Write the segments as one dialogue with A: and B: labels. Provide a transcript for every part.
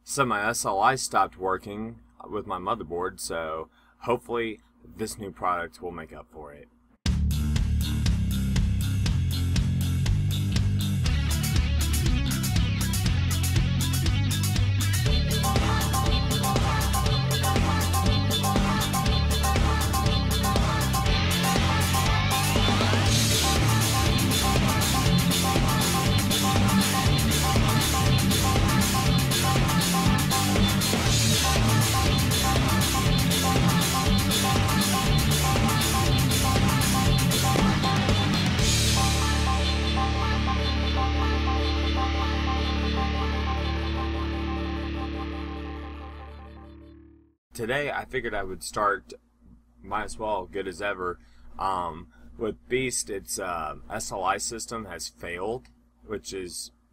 A: So my SLI stopped working with my motherboard, so hopefully this new product will make up for it. Today I figured I would start, might as well, good as ever. With Beast, its SLI system has failed, which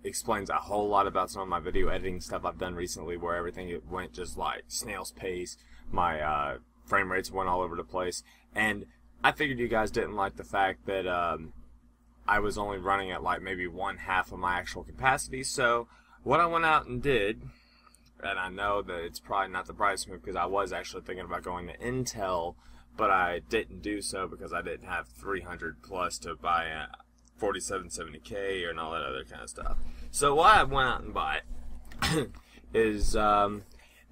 A: explains a whole lot about some of my video editing stuff I've done recently, where everything went just like snail's pace. My frame rates went all over the place, and I figured you guys didn't like the fact that I was only running at like maybe 1/2 of my actual capacity. So what I went out and did, and I know that it's probably not the brightest move because I was actually thinking about going to Intel, but I didn't do so because I didn't have 300 plus to buy a 4770K and all that other kind of stuff. So what I went out and bought is an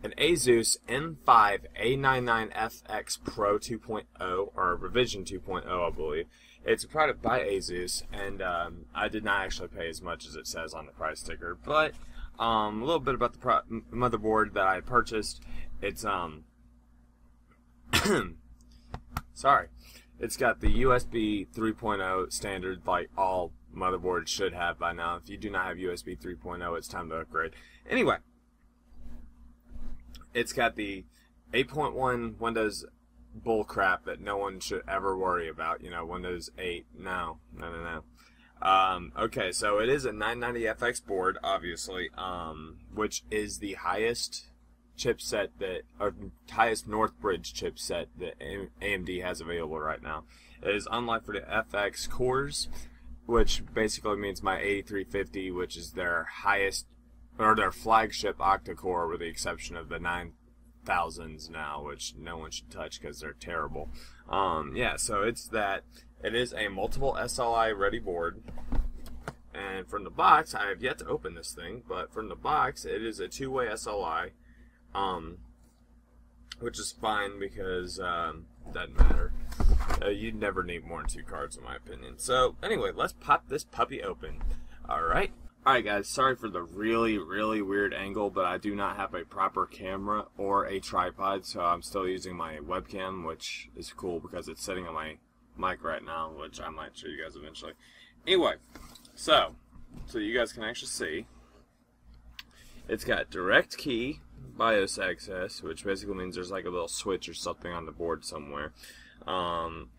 A: ASUS M5A99FX Pro 2.0, or revision 2.0, I believe. It's a product by ASUS, and I did not actually pay as much as it says on the price sticker, but a little bit about the motherboard that I purchased. It's sorry, it's got the USB 3.0 standard, like all motherboards should have by now. If you do not have USB 3.0, it's time to upgrade. Anyway, it's got the 8.1 Windows bullcrap that no one should ever worry about. You know, Windows 8. No. Okay, so it is a 990FX board, obviously, which is the highest chipset or highest Northbridge chipset that AMD has available right now. It is unlike for the FX cores, which basically means my 8350, which is their highest, or their flagship octa-core, with the exception of the 9000s now, which no one should touch because they're terrible. Yeah, so it's that. It is a multiple SLI ready board, and from the box, I have yet to open this thing, but from the box, it is a two-way SLI, which is fine because doesn't matter. You'd never need more than 2 cards, in my opinion. So anyway, let's pop this puppy open. Alright guys, sorry for the really weird angle, but I do not have a proper camera or a tripod, so I'm still using my webcam, which is cool because it's sitting on my mic right now, which I might show you guys eventually. Anyway, so you guys can actually see, it's got direct key BIOS access, which basically means there's like a little switch or something on the board somewhere.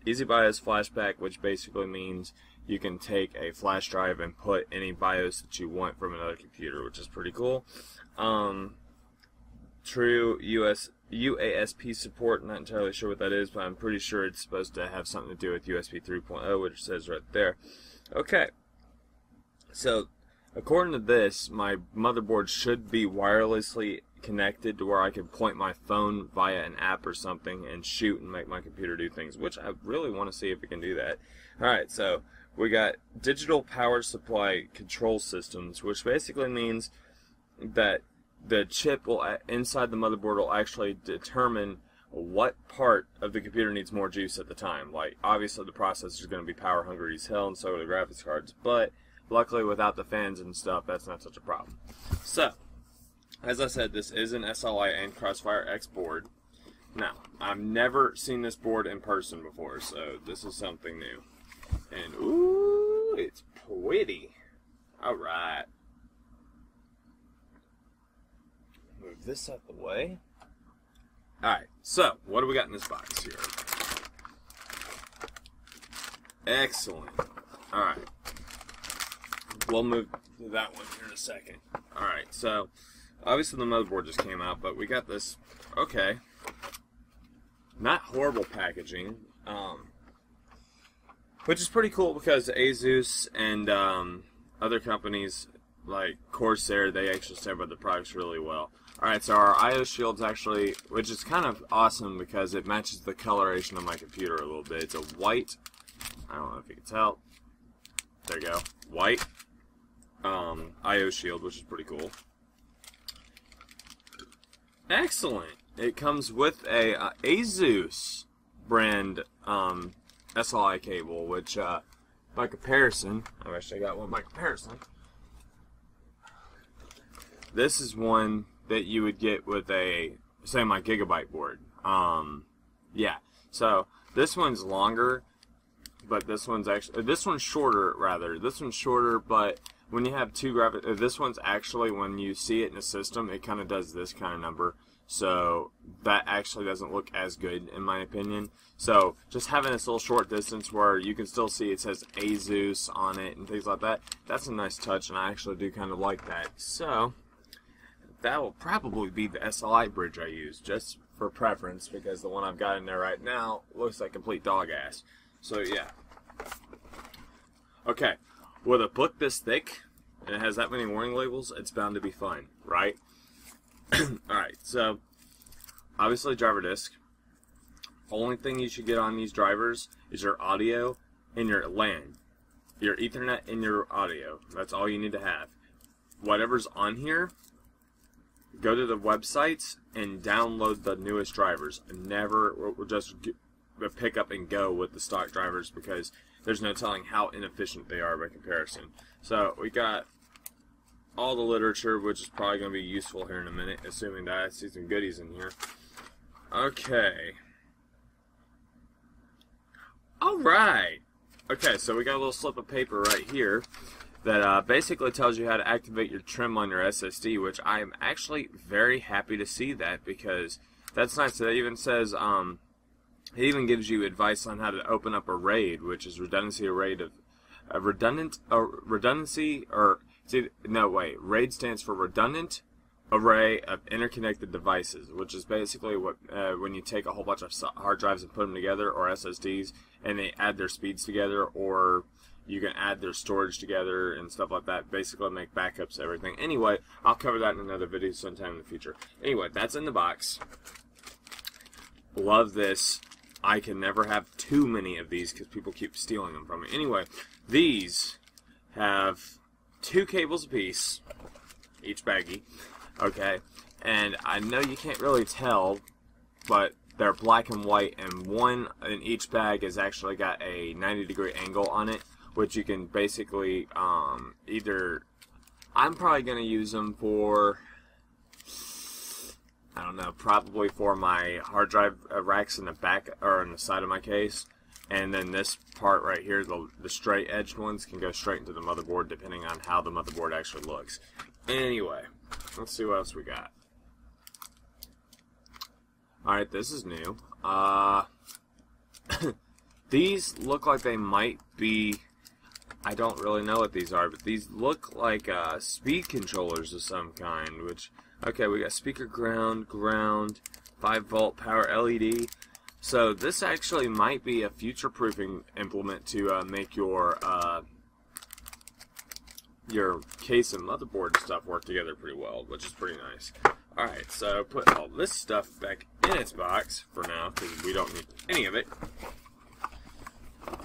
A: Easy BIOS flashback, which basically means you can take a flash drive and put any BIOS that you want from another computer, which is pretty cool. True UASP support, not entirely sure what that is, but I'm pretty sure it's supposed to have something to do with USB 3.0, which says right there. Okay, so according to this, my motherboard should be wirelessly connected to where I can point my phone via an app or something and shoot and make my computer do things, which I really want to see if it can do that. Alright, so we got digital power supply control systems, which basically means that the chip inside the motherboard will actually determine what part of the computer needs more juice at the time. Like, obviously the processor is going to be power hungry as hell, and so are the graphics cards, but luckily without the fans and stuff, that's not such a problem. So, as I said, this is an SLI and Crossfire-X board. Now, I've never seen this board in person before, so this is something new. And, ooh, it's pretty. Alright. Move this out the way. Alright, so, what do we got in this box here? Excellent. Alright. We'll move to that one here in a second. Alright, so, obviously the motherboard just came out, but we got this, okay, not horrible packaging, which is pretty cool because ASUS and other companies like Corsair, they actually stand by the products really well. Alright, so our I/O shield's actually, which is kind of awesome because it matches the coloration of my computer a little bit. It's a white, I don't know if you can tell, there you go, white I/O shield, which is pretty cool. Excellent. It comes with a ASUS brand SLI cable, which by comparison, I've actually got one by comparison. This is one that you would get with a, say, my Gigabyte board. Yeah. So this one's longer, but this one's shorter rather. This one's shorter, but when you have two graphics, this one's actually, when you see it in the system, it kind of does this kind of number. So that actually doesn't look as good in my opinion. So just having this little short distance where you can still see it says ASUS on it and things like that, that's a nice touch, and I actually do kind of like that. So that will probably be the SLI bridge I use, just for preference, because the one I've got in there right now looks like complete dog ass. So yeah. Okay, with a book this thick and it has that many warning labels, it's bound to be fun, right? Alright, so obviously driver disc. Only thing you should get on these drivers is your audio and your LAN. Your Ethernet and your audio. That's all you need to have. Whatever's on here, go to the websites and download the newest drivers. Never just pick up and go with the stock drivers, because there's no telling how inefficient they are by comparison. So we got all the literature, which is probably going to be useful here in a minute, assuming that I see some goodies in here. Okay. Alright. Okay, so we got a little slip of paper right here that basically tells you how to activate your trim on your SSD, which I am actually very happy to see that, because that's nice. It even says, it even gives you advice on how to open up a RAID, which is redundancy array of RAID stands for redundant array of interconnected devices, which is basically what when you take a whole bunch of hard drives and put them together, or SSDs, and they add their speeds together, or you can add their storage together and stuff like that. Basically make backups of everything. Anyway, I'll cover that in another video sometime in the future. Anyway, that's in the box. Love this. I can never have too many of these because people keep stealing them from me. Anyway, these have 2 cables apiece, each baggie, okay, and I know you can't really tell, but they're black and white, and one in each bag has actually got a 90-degree angle on it, which you can basically either, I'm probably going to use them for, I don't know, probably for my hard drive racks in the back or on the side of my case. And then this part right here, the straight edged ones, can go straight into the motherboard depending on how the motherboard actually looks. Anyway, let's see what else we got. Alright, this is new. These look like they might be, I don't really know what these are, but these look like speed controllers of some kind, which, okay, we got speaker ground, 5-volt power LED. So this actually might be a future-proofing implement to make your case and motherboard and stuff work together pretty well, which is pretty nice. Alright, so put all this stuff back in its box for now, because we don't need any of it.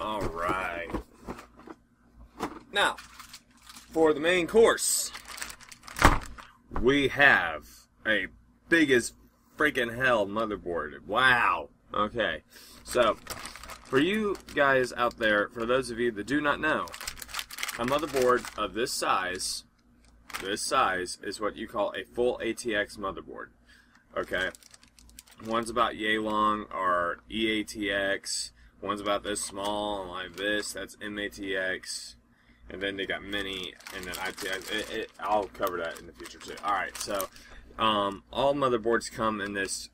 A: Alright. Now, for the main course, we have a big as freaking hell motherboard. Wow. Okay, so for you guys out there, for those of you that do not know, a motherboard of this size is what you call a full ATX motherboard. Okay, one's about yay long are EATX, one's about this small and like this, that's MATX, and then they got mini and then ITX. I'll cover that in the future too. Alright, so all motherboards come in this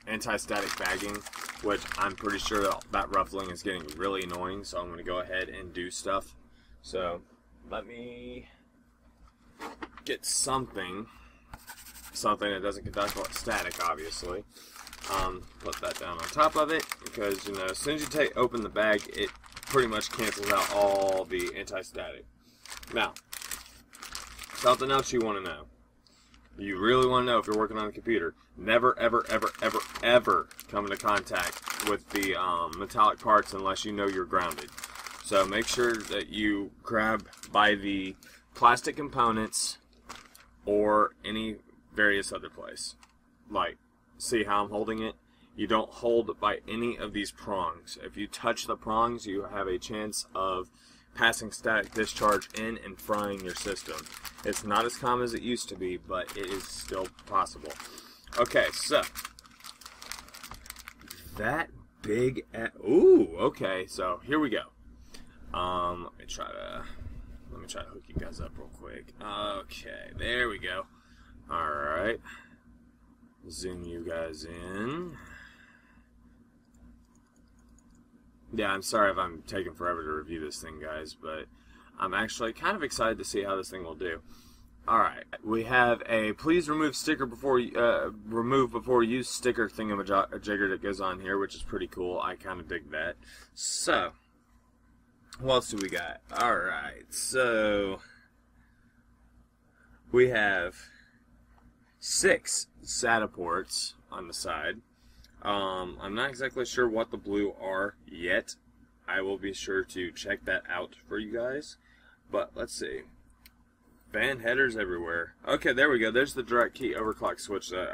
A: anti-static bagging, which I'm pretty sure that ruffling is getting really annoying, so I'm going to go ahead and do stuff. So let me get something that doesn't conduct static, obviously. Put that down on top of it, because you know, as soon as you open the bag, it pretty much cancels out all the anti-static. Now, something else you want to know. You really want to know if you're working on a computer. Never, ever, ever, ever, ever come into contact with the metallic parts unless you know you're grounded. So make sure that you grab by the plastic components or any various other place. Like, see how I'm holding it? You don't hold by any of these prongs. If you touch the prongs, you have a chance of passing static discharge in and frying your system. It's not as common as it used to be, but it is still possible. Okay, so that big ooh, okay, so here we go. Let me try to hook you guys up real quick. Okay, there we go. Alright. Zoom you guys in. Yeah, I'm sorry if I'm taking forever to review this thing, guys, but I'm actually kind of excited to see how this thing will do. Alright, we have a please remove sticker before remove before use sticker thingamajigger that goes on here, which is pretty cool. I kind of dig that. So, what else do we got? Alright, so we have 6 SATA ports on the side. I'm not exactly sure what the blue are yet. I will be sure to check that out for you guys. But let's see. Fan headers everywhere. Okay, there we go. There's the direct key overclock switch that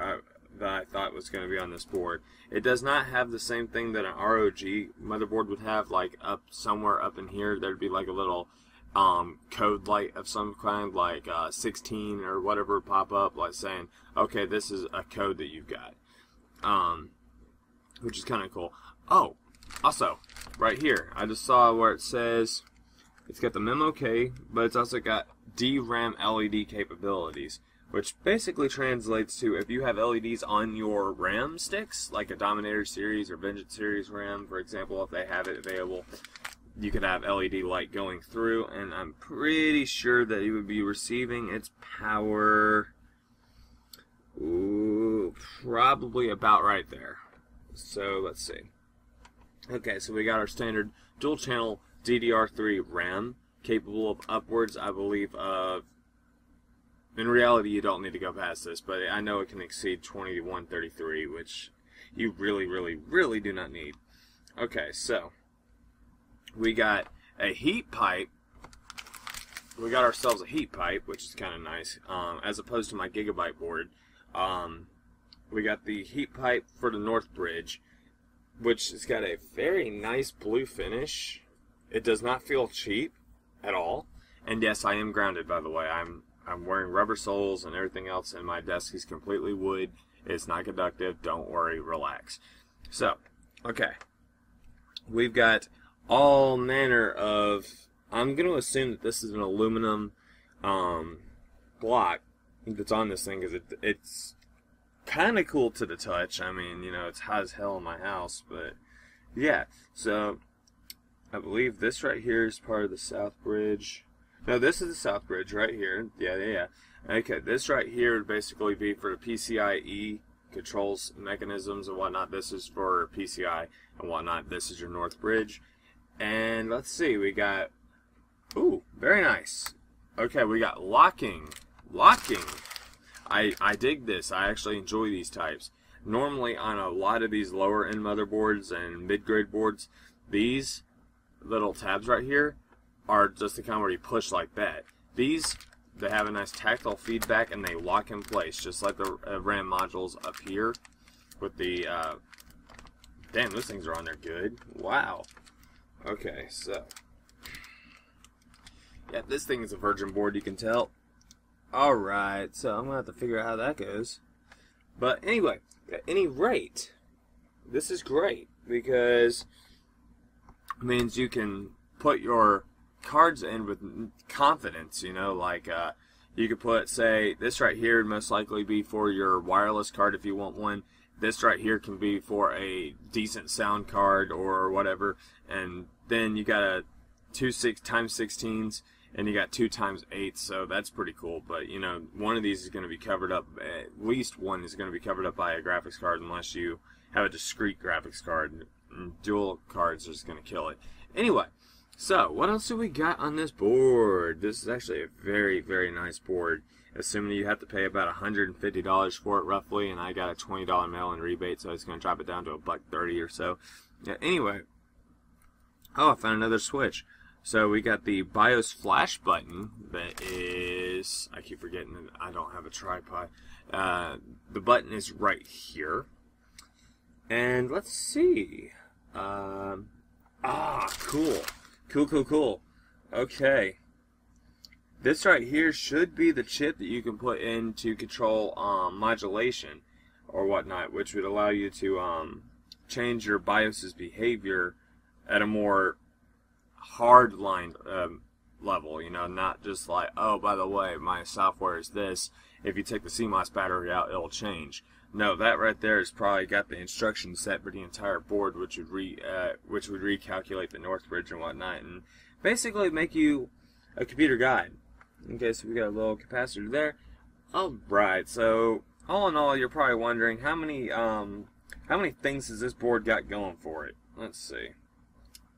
A: I thought was going to be on this board. It does not have the same thing that an ROG motherboard would have, like up somewhere up in here. There'd be like a little code light of some kind, like 16 or whatever, pop up, like saying, okay, this is a code that you've got. Which is kind of cool. Oh, also, right here, I just saw where it says, it's got the memo K, but it's also got DRAM LED capabilities, which basically translates to if you have LEDs on your RAM sticks, like a Dominator series or Vengeance series RAM, for example, if they have it available, you could have LED light going through, and I'm pretty sure that you would be receiving its power, ooh, probably about right there. So let's see. Okay, so we got our standard dual channel DDR3 RAM, capable of upwards, I believe, of, in reality you don't need to go past this, but I know it can exceed 2133, which you really, really, really do not need. Okay, so we got a heat pipe. We got ourselves a heat pipe, which is kind of nice, as opposed to my Gigabyte board. We got the heat pipe for the North Bridge, which has got a very nice blue finish. It does not feel cheap at all. And yes, I am grounded, by the way. I'm wearing rubber soles and everything else, and my desk is completely wood. It's not conductive. Don't worry. Relax. So, okay. We've got all manner of, I'm going to assume that this is an aluminum block that's on this thing, because it's kind of cool to the touch. I mean, you know, it's hot as hell in my house, but yeah. So I believe this right here is part of the South Bridge. No, this is the South Bridge right here. Yeah. Okay, this right here would basically be for the PCIe controls mechanisms and whatnot. This is for PCI and whatnot. This is your North Bridge. And let's see, we got, ooh, very nice. Okay, we got locking. I dig this. I actually enjoy these types. Normally on a lot of these lower end motherboards and mid-grade boards, these little tabs right here are just the kind where you push like that. These, they have a nice tactile feedback and they lock in place, just like the RAM modules up here with the, damn, those things are on there good. Wow. Okay, so, yeah, this thing is a virgin board, you can tell. Alright, so I'm going to have to figure out how that goes. But anyway, at any rate, this is great because it means you can put your cards in with confidence, you know, like you could put, say, this right here would most likely be for your wireless card if you want one. This right here can be for a decent sound card or whatever, and then you got a 2 6x16s and you got 2x8s, so that's pretty cool. But you know, one of these is going to be covered up, at least one is going to be covered up by a graphics card unless you have a discrete graphics card. Dual cards are just going to kill it. Anyway, So, what else do we got on this board? This is actually a very, very nice board. Assuming you have to pay about $150 for it roughly, and I got a $20 mail-in rebate, so it's going to drop it down to $1.30 or so. Yeah, anyway, oh, I found another switch. So we got the BIOS flash button that is, I keep forgetting that I don't have a tripod. The button is right here. And let's see. Cool. Cool. Okay. This right here should be the chip that you can put in to control modulation or whatnot, which would allow you to change your BIOS's behavior at a more hard-line level, you know, not just like, oh, by the way, my software is this. If you take the CMOS battery out, it'll change. No, that right there has probably got the instruction set for the entire board, which would recalculate the north bridge and whatnot, and basically make you a computer guide. Okay, so we got a little capacitor there. Alright, so all in all, you're probably wondering how many things has this board got going for it? Let's see.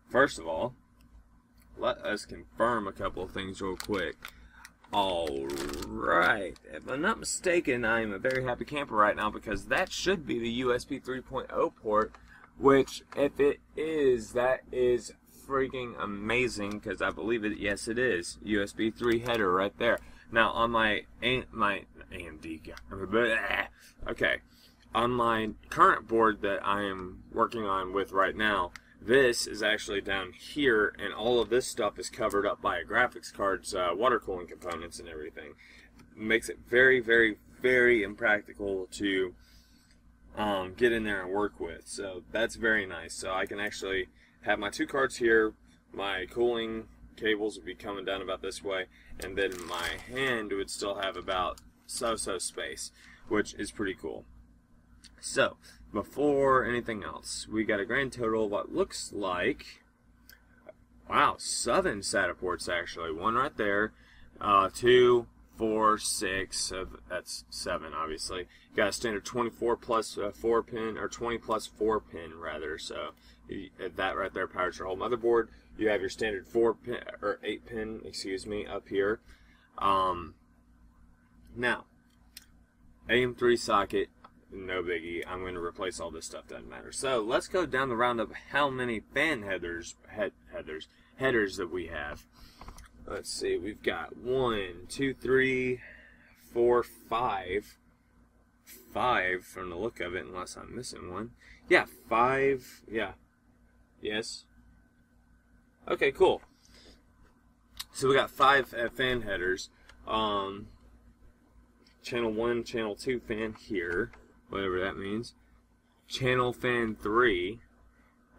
A: First of all, let us confirm a couple of things real quick. Alright, if I'm not mistaken, I am a very happy camper right now because that should be the USB 3.0 port, which, if it is, that is freaking amazing because I believe it, yes it is. USB 3 header right there. Now, on my AMD, okay, on my current board that I am working on with right now, this is actually down here, and all of this stuff is covered up by a graphics card's water cooling components and everything. Makes it very, very, very impractical to get in there and work with. So that's very nice. So I can actually have my two cards here. My cooling cables would be coming down about this way, and then my hand would still have about so space, which is pretty cool. So, before anything else, we got a grand total of what looks like, wow, 7 SATA ports actually. One right there, 2, 4, 6, so that's 7 obviously. You got a standard 24 plus 4 pin, or 20 plus 4 pin rather, so that right there powers your whole motherboard. You have your standard 4 pin, or 8 pin, excuse me, up here. Now, AM3 socket. No biggie. I'm going to replace all this stuff. Doesn't matter. So let's go down the round of how many fan headers that we have. Let's see. We've got 1, 2, 3, 4, 5. 5 from the look of it, unless I'm missing one. Yeah, 5. Yeah. Yes. Okay, cool. So we got 5 fan headers. Channel 1, channel 2 fan here. Whatever that means. Channel fan 3.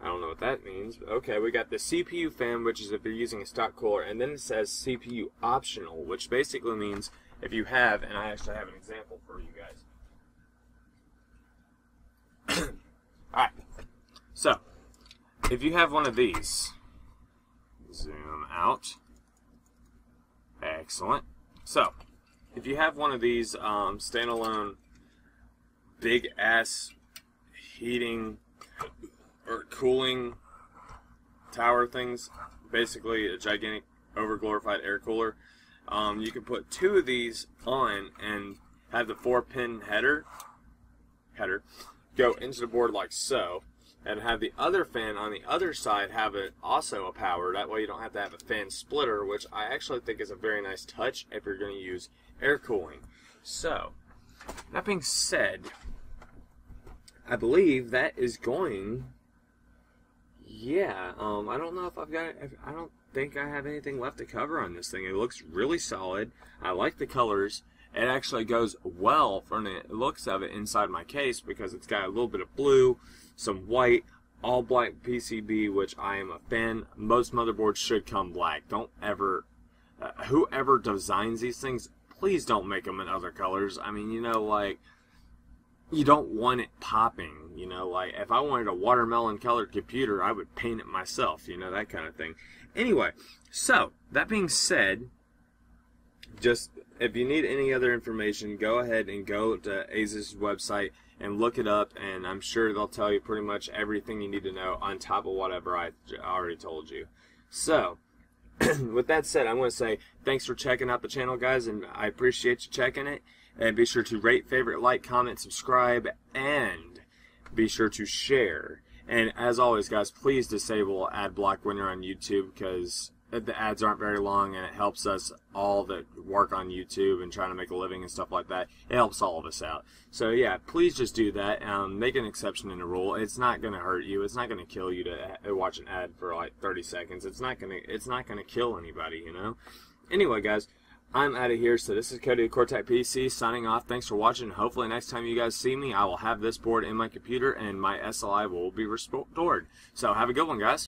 A: I don't know what that means. But okay, we got the CPU fan, which is if you're using a stock cooler, and then it says CPU optional, which basically means if you have, and I actually have an example for you guys. Alright, so if you have one of these, zoom out. Excellent. So, if you have one of these standalone big ass heating or cooling tower things, basically a gigantic over-glorified air cooler, you can put 2 of these on and have the 4-pin header go into the board like so, and have the other fan on the other side have it also a power. That way you don't have to have a fan splitter, which I actually think is a very nice touch if you're going to use air cooling. So, that being said, I believe that is going, yeah, I don't know if I've got, I don't think I have anything left to cover on this thing. It looks really solid. I like the colors. It actually goes well from the looks of it inside my case because it's got a little bit of blue, some white, all black PCB, which I am a fan. Most motherboards should come black. Don't ever, whoever designs these things, please don't make them in other colors. I mean, you know, like, you don't want it popping, you know, like if I wanted a watermelon colored computer, I would paint it myself, you know, that kind of thing. Anyway, so that being said, just if you need any other information, go ahead and go to ASUS's website and look it up, and I'm sure they'll tell you pretty much everything you need to know on top of whatever I already told you. So, with that said, I'm going to say thanks for checking out the channel, guys, and I appreciate you checking it. And be sure to rate, favorite, like, comment, subscribe, and be sure to share. And as always, guys, please disable ad block when you're on YouTube, because the ads aren't very long, and it helps us all that work on YouTube and trying to make a living and stuff like that. It helps all of us out. So yeah, please just do that. Make an exception in the rule. It's not going to hurt you. It's not going to kill you to watch an ad for like 30 seconds. It's not going to kill anybody, you know. Anyway, guys, I'm out of here. So this is Cody of Cortec PC signing off. Thanks for watching. Hopefully next time you guys see me, I will have this board in my computer and my SLI will be restored. So have a good one, guys.